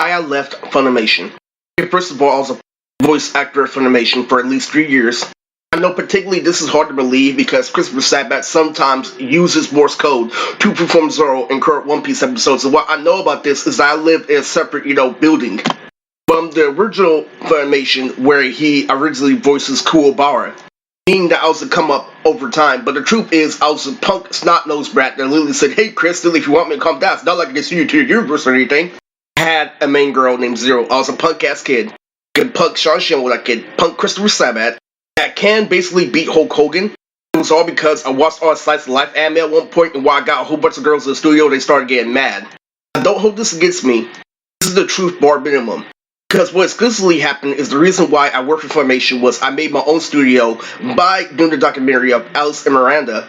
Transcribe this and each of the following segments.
I left Funimation. First of all, I was a voice actor at Funimation for at least 3 years. I know particularly this is hard to believe because Christopher Sabat sometimes uses Morse code to perform Zoro in current One Piece episodes. And what I know about this is I live in a separate, building from the original Funimation where he originally voices Kuwabara. Meaning that I was to come up over time, but the truth is I was a punk snot-nosed brat that literally said, "Hey Chris, if you want me to come down, it's not like I can see you to your universe or anything." I had a main girl named Zero. I was a punk-ass kid. Could punk Sean Shin with that kid, punk Christopher Sabat, that can basically beat Hulk Hogan. It was all because I watched all Slice of Life anime at one point, and while I got a whole bunch of girls in the studio, they started getting mad. Now, don't hold this against me. This is the truth bar minimum. Because what exclusively happened is the reason why I worked for Funimation was I made my own studio by doing the documentary of Alice and Miranda.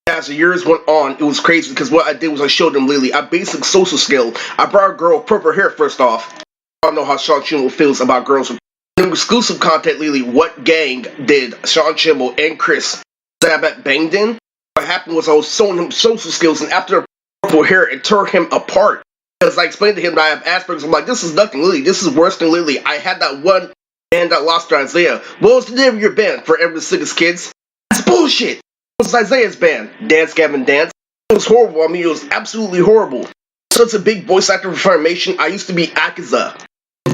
As the years went on, it was crazy because what I did was I showed them literally a basic social skill. I brought a girl with purple hair first off. I don't know how Sean Schimmel feels about girls with exclusive content, literally what gang did Sean Schimmel and Chris Sabat banged in. What happened was I was showing him social skills, and after purple hair, it tore him apart. Because I explained to him that I have Asperger's, I'm like, this is nothing, Lily. This is worse than Lily. I had that one band that lost to Isaiah. What was the name of your band? Forever the Sickest Kids? That's bullshit. It was Isaiah's band. Dance Gavin Dance. It was horrible. I mean, it was absolutely horrible. Such a big voice actor for Funimation, I used to be Akaza.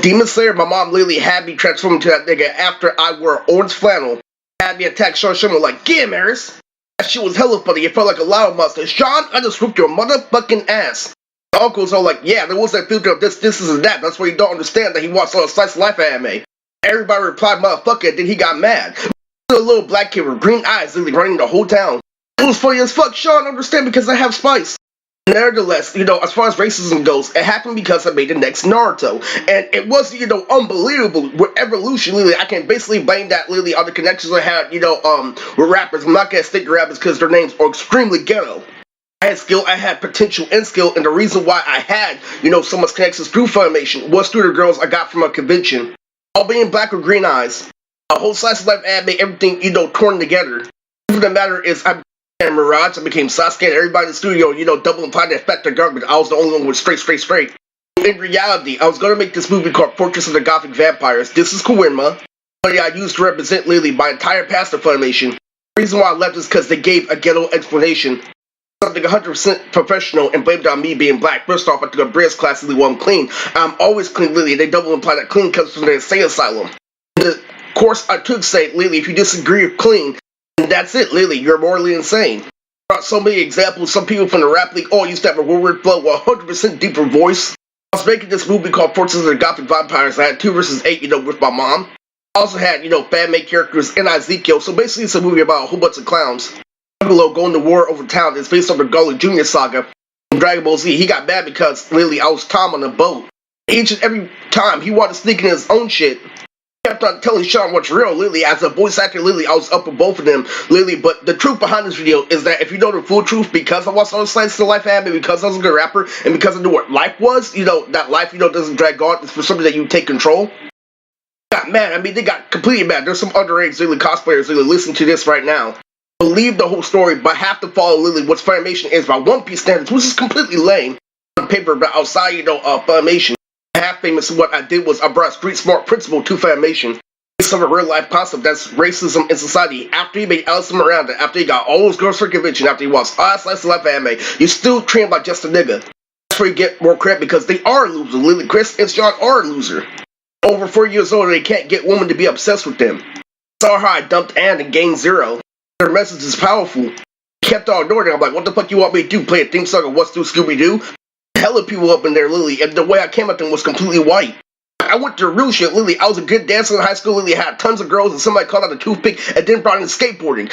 Demon Slayer, my mom literally had me transform into that nigga after I wore orange flannel. Had me attack Sean Sherman like, get him, Eris. That shit was hella funny. It felt like a loud monster. Sean, I just whooped your motherfucking ass. My uncles are like, yeah, there was that filter of this, and that. That's why you don't understand that he watched all the Slice of Life anime. Everybody replied, motherfucker, and then he got mad. A little black kid with green eyes literally running the whole town. It was funny as fuck. Sean, understand because I have spice. Nevertheless, as far as racism goes, it happened because I made the next Naruto. And it was, unbelievable. With evolution, literally, I can basically blame that, literally, on the connections I had, with rappers. I'm not gonna stick to rappers because their names are extremely ghetto. I had skill, I had potential and skill, and the reason why I had, so much connections through Funimation was through the girls I got from a convention. All being black with green eyes. A whole Slice of Life anime, everything, torn together. The matter is, I became Mirage, I became Sasuke, and everybody in the studio, double implied the effect of garbage. I was the only one with straight. In reality, I was gonna make this movie called Fortress of the Gothic Vampires. This is Koenma, but yeah, I used to represent literally my entire past of Funimation. The reason why I left is because they gave a ghetto explanation. Something 100% professional and blamed on me being black. First off, I took a Briz class, literally, while I'm clean. I'm always clean, literally. They double imply that clean comes from the insane asylum. The course I took say, literally, if you disagree with clean, then that's it, literally, you're morally insane. I brought so many examples. Some people from the rap league all used to have a word flow with a 100% deeper voice. I was making this movie called Fortress of the Gothic Vampires. I had 2 versus 8, with my mom. I also had, fan-made characters in Ezekiel. So basically, it's a movie about a whole bunch of clowns. Piccolo going to war over town is based on the Gully Jr. saga from Dragon Ball Z. He got mad because, literally, I was Tom on the boat. Each and every time he wanted to sneak in his own shit, he kept on telling Sean what's real, literally. As a voice actor, literally, I was up with both of them, literally. But the truth behind this video is that if you know the full truth, because I watched all the Slice of Life anime, because I was a good rapper, and because I knew what life was, that life, doesn't drag on, it's for something that you take control. Got mad. I mean, they got completely mad. There's some underage, literally, cosplayers, literally, listening to this right now. Believe the whole story, but have to follow literally what Funimation is by One Piece standards, which is completely lame on paper, but outside, Funimation. Half famous, what I did was I brought a street smart principle to Funimation. It's some real life concept that's racism in society. After he made Alice and Miranda, after he got all those girls for convention, after he watched all Slice of Life anime, you still treat him like just a nigga. That's where you get more credit because they are losers. Literally, Chris and Sean are a loser. Over 4 years old, they can't get women to be obsessed with them. Saw how I dumped Anne and gained Zero. Their message is powerful. Kept on ignoring it. I'm like, what the fuck you want me to do? Play a theme song of What's Do Scooby-Doo? Hella people up in there, Lily, and the way I came at them was completely white. I went to real shit, Lily. I was a good dancer in high school, Lily. I had tons of girls, and somebody called out a toothpick and then brought in skateboarding.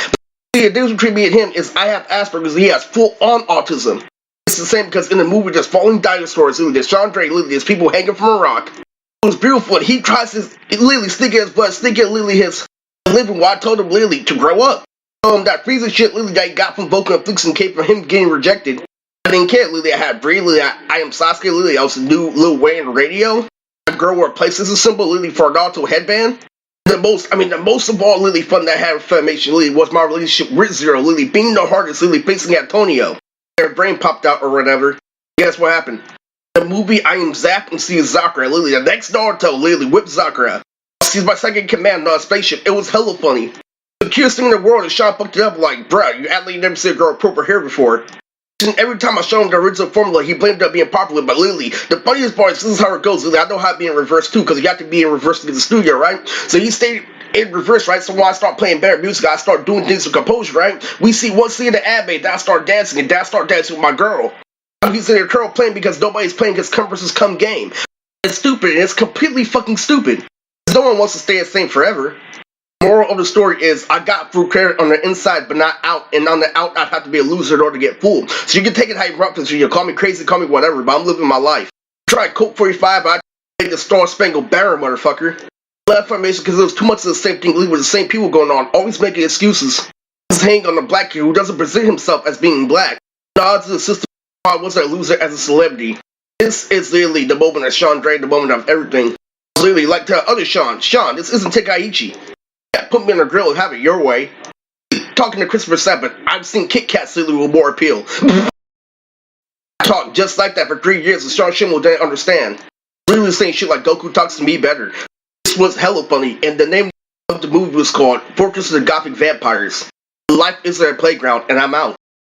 But the difference between me and him is I have Asperger's and he has full-on autism. It's the same because in the movie there's falling dinosaurs, Lily. There's Chandra, Lily. There's people hanging from a rock. It was beautiful, and he tries to, Lily, stick in his butt, stick in Lily his living while I told him, Lily, to grow up. That freezing shit, Lily, that he got from Vulcan and Flix and Cape for him getting rejected. I didn't care, Lily. I had Bree, Lily. I am Sasuke, Lily. I was the new Lil Wayne radio. A girl wore a PlayStation symbol, Lily, for a Naruto headband. The most of all, Lily, fun that I had with Funimation, Lily, was my relationship with Zero, Lily, being the hardest, Lily, facing Antonio. Their brain popped out or whatever. Guess what happened? The movie, I am zapped and see Sakura, literally, the next Naruto, literally, whip Sakura. She's my second command on a spaceship. It was hella funny. The cutest thing in the world is Sean fucked it up like, bruh, you act like you never seen a girl with purple hair before. And every time I show him the original formula, he blamed it on being popular, but literally, the funniest part is this is how it goes. Literally, I know how to be in reverse too, because you have to be in reverse to get the studio, right? So he stayed in reverse, right? So when I start playing better music, I start doing things with composure, right? We see one scene in the anime, then I start dancing, and then I start dancing with my girl. He's in a girl playing because nobody's playing his come versus come game. It's stupid, and it's completely fucking stupid. No one wants to stay the same forever. Moral of the story is, I got full credit on the inside, but not out, and on the out, I'd have to be a loser in order to get fooled. So you can take it how you want, because you call me crazy, call me whatever, but I'm living my life. Try Colt 45, but I take the Star Spangled Banner, motherfucker. Left Funimation because there was too much of the same thing with the same people going on, always making excuses. Just hang on the black kid who doesn't present himself as being black. Nods to the system. I wasn't a loser as a celebrity. This is literally the moment of Sean drained the moment of everything. Literally, like to other Sean, this isn't Tekaichi. Yeah, put me in a grill and have it your way. Talking to Christopher Sabat, I've seen Kit Kats literally with more appeal. Talk just like that for 3 years and Sean Schemmel didn't understand. Literally saying shit like Goku talks to me better. This was hella funny, and the name of the movie was called Fortress of the Gothic Vampires. Life is their playground, and I'm out.